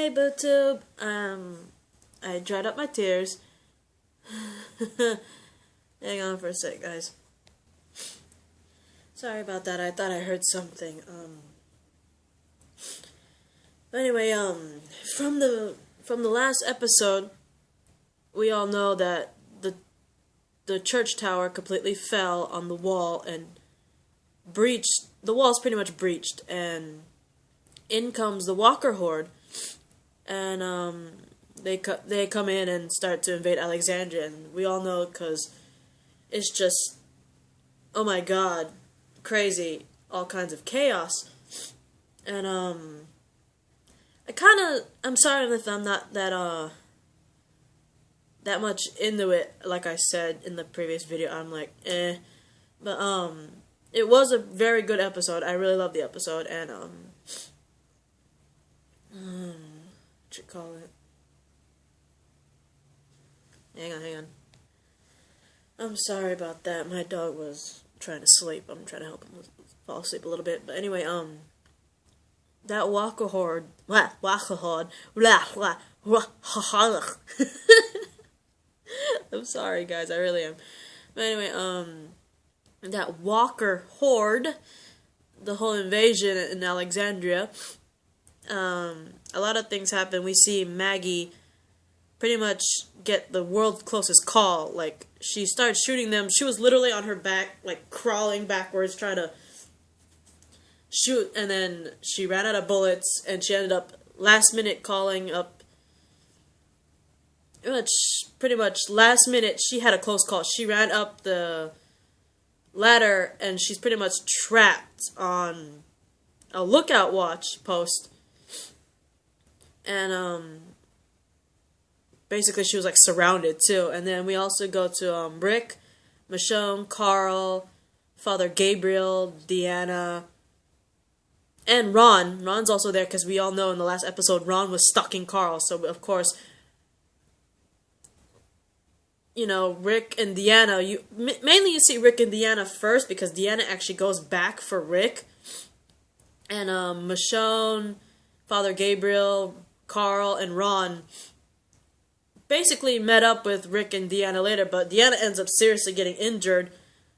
Hey, BootTube. I dried up my tears. Hang on for a sec, guys. Sorry about that. I thought I heard something. But anyway, from the last episode, we all know that the church tower completely fell on the wall and breached. The wall's pretty much breached, and in comes the Walker Horde, and they come in and start to invade Alexandria, and we all know because it's just, oh my god, crazy, all kinds of chaos, and I'm sorry if I'm not that much into it. Like I said in the previous video, I'm like, but it was a very good episode. I really loved the episode, and what you call it? Hang on. I'm sorry about that. My dog was trying to sleep. I'm trying to help him fall asleep a little bit. But anyway, that Walker Horde, I'm sorry, guys. I really am. But anyway, that Walker Horde, the whole invasion in Alexandria, a lot of things happen. We see Maggie pretty much get the world's closest call. Like, she started shooting them. She was literally on her back, like, crawling backwards, trying to shoot, and then she ran out of bullets, and she ended up last minute calling up, pretty much last minute, she had a close call. She ran up the ladder, and she's pretty much trapped on a lookout watch post, and basically she was like surrounded too. And then we also go to Rick, Michonne, Carl, Father Gabriel, Deanna, and Ron. Ron's also there because we all know in the last episode Ron was stalking Carl, so of course, you know, Rick and Deanna, mainly you see Rick and Deanna first because Deanna actually goes back for Rick, and Michonne, Father Gabriel, Carl, and Ron basically met up with Rick and Deanna later, but Deanna ends up seriously getting injured.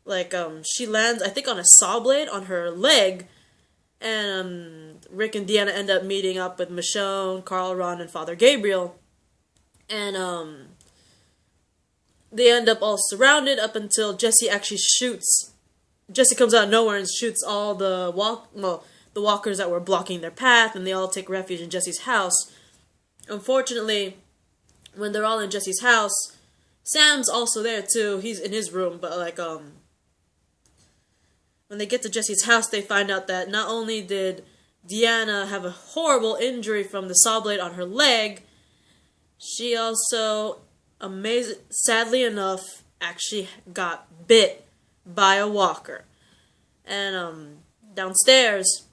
Like, she lands, I think, on a saw blade on her leg, and Rick and Deanna end up meeting up with Michonne, Carl, Ron, and Father Gabriel, and they end up all surrounded up until Jesse actually shoots. Jesse comes out of nowhere and shoots all the walkers that were blocking their path, and they all take refuge in Jesse's house. Unfortunately, when they're all in Jesse's house, Sam's also there too. He's in his room, but like when they get to Jesse's house, they find out that not only did Deanna have a horrible injury from the saw blade on her leg, she also, sadly enough, actually got bit by a walker. And downstairs,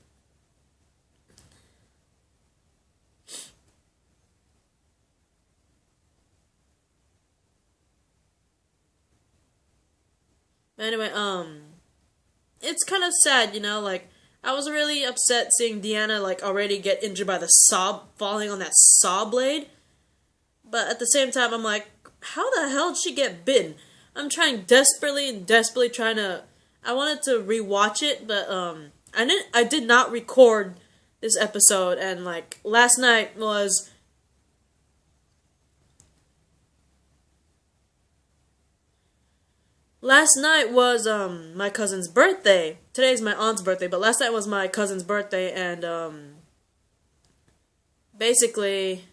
anyway, it's kind of sad, you know, like, I was really upset seeing Deanna, like, already get injured by the falling on that saw blade, but at the same time, I'm like, how the hell did she get bitten? I'm trying desperately trying to, I wanted to rewatch it, but, I did not record this episode, and, like, last night was my cousin's birthday. Today's my aunt's birthday, but last night was my cousin's birthday, and, basically,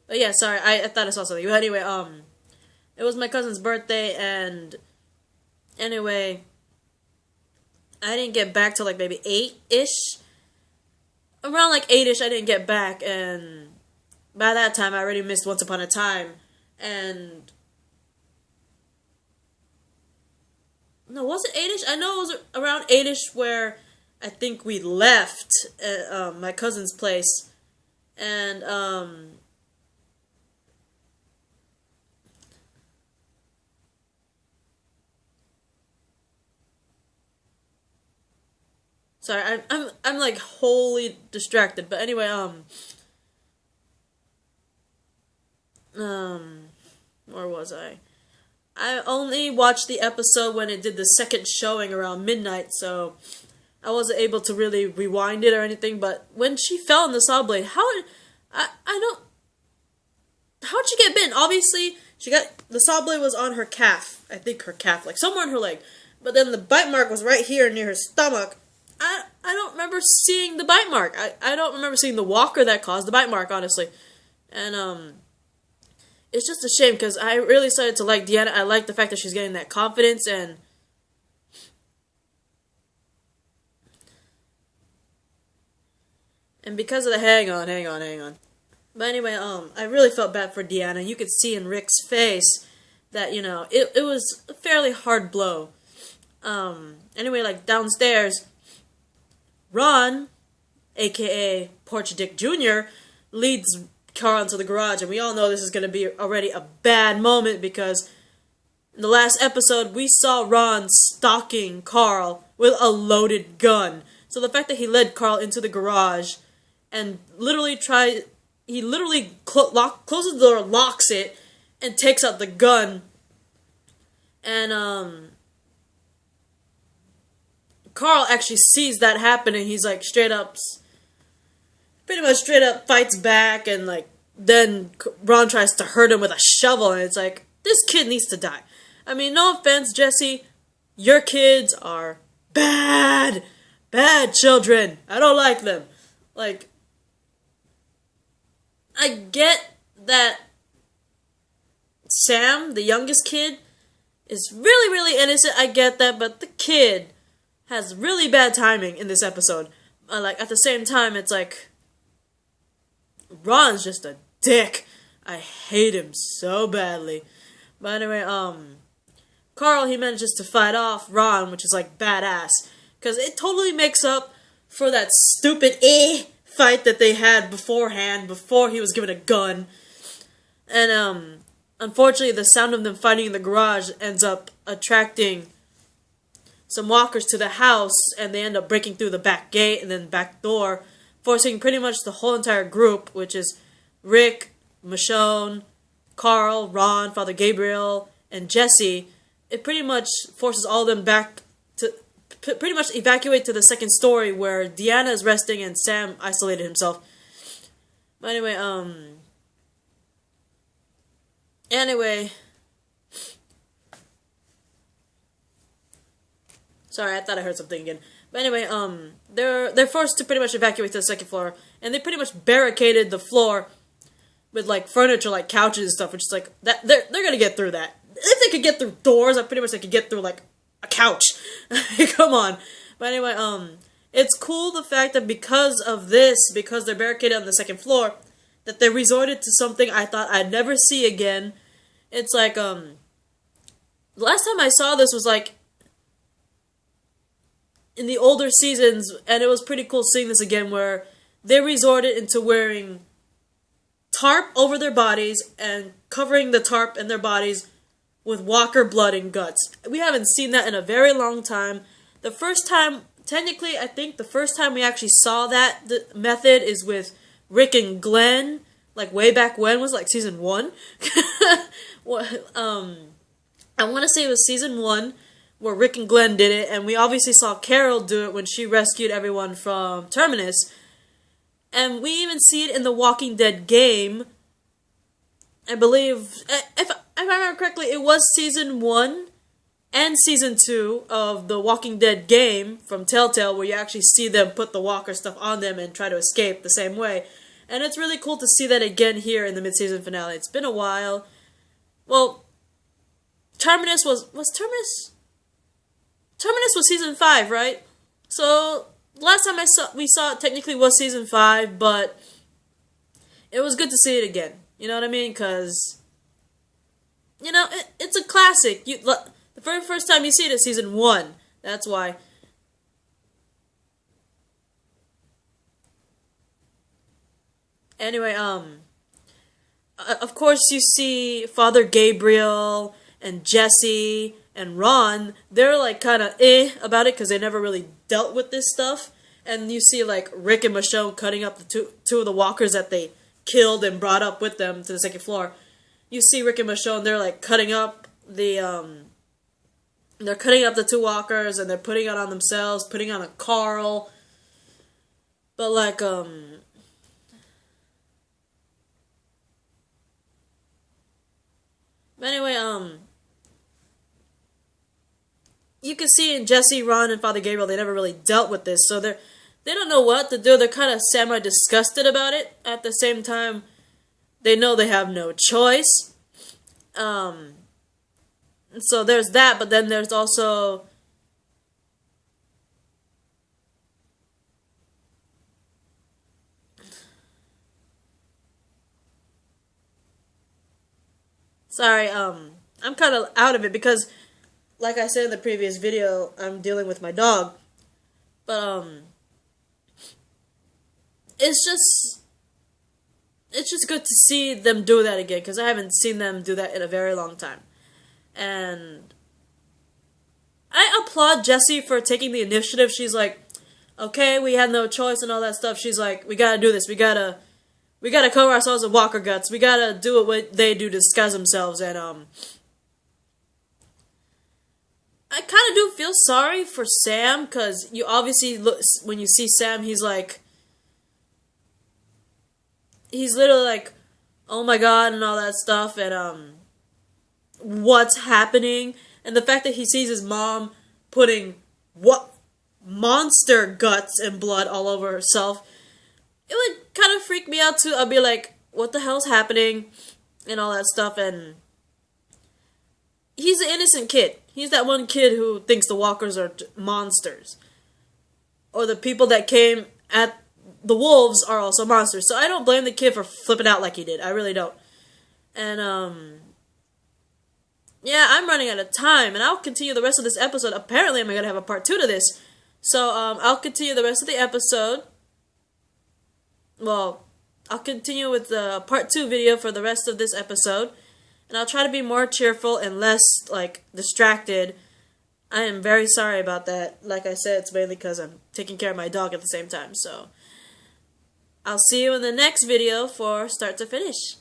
but yeah, sorry, I thought I saw something. But anyway, it was my cousin's birthday, and anyway, I didn't get back till like maybe 8-ish. Around like 8-ish, I didn't get back, and by that time, I already missed Once Upon a Time, and no, was it 8-ish? I know it was around 8-ish where I think we left my cousin's place, and Sorry, I'm like wholly distracted. But anyway, where was I? I only watched the episode when it did the second showing around midnight, so I wasn't able to really rewind it or anything. But when she fell in the saw blade, I don't, how'd she get bitten? Obviously, the saw blade was on her calf. I think her calf, like somewhere on her leg. But then the bite mark was right here near her stomach. I don't remember seeing the bite mark. I don't remember seeing the walker that caused the bite mark, honestly. And, it's just a shame, because I really started to like Deanna. I like the fact that she's getting that confidence, and because of the hang on. But anyway, I really felt bad for Deanna. You could see in Rick's face that, it was a fairly hard blow. Anyway, like, downstairs, Ron, aka Porch Dick Jr., leads Carl into the garage, and we all know this is going to be already a bad moment, because in the last episode, we saw Ron stalking Carl with a loaded gun. So the fact that he led Carl into the garage and literally closes the door, locks it, and takes out the gun. And, Carl actually sees that happen, and he's like pretty much straight up fights back, and like, then Ron tries to hurt him with a shovel, and it's like, this kid needs to die. I mean, no offense, Jesse, your kids are bad children. I don't like them. Like, I get that Sam, the youngest kid, is really, really innocent. I get that, but the kid has really bad timing in this episode. Like, at the same time, it's like, Ron's just a dick. I hate him so badly. But anyway, Carl, he manages to fight off Ron, which is like badass, because it totally makes up for that stupid fight that they had beforehand, before he was given a gun. And unfortunately, the sound of them fighting in the garage ends up attracting some walkers to the house, and they end up breaking through the back gate and then back door, forcing pretty much the whole entire group, which is Rick, Michonne, Carl, Ron, Father Gabriel, and Jesse. It pretty much forces all of them back to pretty much evacuate to the second story, where Deanna is resting and Sam isolated himself. But anyway, sorry, I thought I heard something again. But anyway, they're forced to pretty much evacuate to the second floor, and they pretty much barricaded the floor with like furniture, like couches and stuff, which is like that they're gonna get through that. If they could get through doors, I pretty much they could get through like a couch. Come on. But anyway, it's cool the fact that because they're barricaded on the second floor, that they resorted to something I thought I'd never see again. It's like the last time I saw this was like in the older seasons, and it was pretty cool seeing this again, where they resorted into wearing tarp over their bodies and covering the tarp and their bodies with walker blood and guts. We haven't seen that in a very long time. The first time, technically, I think the first time we actually saw that method is with Rick and Glenn, like way back when, was like season 1. I want to say it was season 1, where Rick and Glenn did it, and we obviously saw Carol do it when she rescued everyone from Terminus. And we even see it in the Walking Dead game. I believe, if I remember correctly, it was season 1 and season 2 of the Walking Dead game from Telltale, where you actually see them put the walker stuff on them and try to escape the same way. And it's really cool to see that again here in the mid-season finale. It's been a while. Well, Terminus was season 5, right? So last time we saw it technically was season 5, but it was good to see it again. You know what I mean? Because, it's a classic. The very first time you see it is season 1. That's why. Anyway, of course you see Father Gabriel and Jesse and Ron. They're like kind of about it, because they never really dealt with this stuff. and you see like Rick and Michonne cutting up the two of the walkers that they killed and brought up with them to the second floor. You see Rick and Michonne, they're like cutting up they're cutting up the two walkers and they're putting it on themselves, putting on a Carl. But like but anyway, you can see in Jesse, Ron, and Father Gabriel, they never really dealt with this, so they don't know what to do. They're kind of semi-disgusted about it. At the same time, they know they have no choice. So there's that, but then there's also... Sorry, I'm kind of out of it because, like I said in the previous video, I'm dealing with my dog. But, it's just good to see them do that again, because I haven't seen them do that in a very long time. And I applaud Jessie for taking the initiative. She's like, okay, we had no choice and all that stuff. She's like, we gotta do this. We gotta cover ourselves with walker guts. We gotta do what they do to disguise themselves. And I kind of do feel sorry for Sam, because you obviously look, when you see Sam, he's literally like, oh my god, and all that stuff, and what's happening, and the fact that he sees his mom putting monster guts and blood all over herself, it would kind of freak me out too. I'd be like, what the hell's happening, and all that stuff. And he's an innocent kid. He's that one kid who thinks the walkers are monsters, or the people that came at the wolves are also monsters. So I don't blame the kid for flipping out like he did. I really don't. And yeah, I'm running out of time, and I'll continue the rest of this episode. Apparently, I'm going to have a part 2 to this. So, I'll continue the rest of the episode. Well, I'll continue with the part 2 video for the rest of this episode. And I'll try to be more cheerful and less, like, distracted. I am very sorry about that. Like I said, it's mainly because I'm taking care of my dog at the same time. So, I'll see you in the next video for Start to Finish.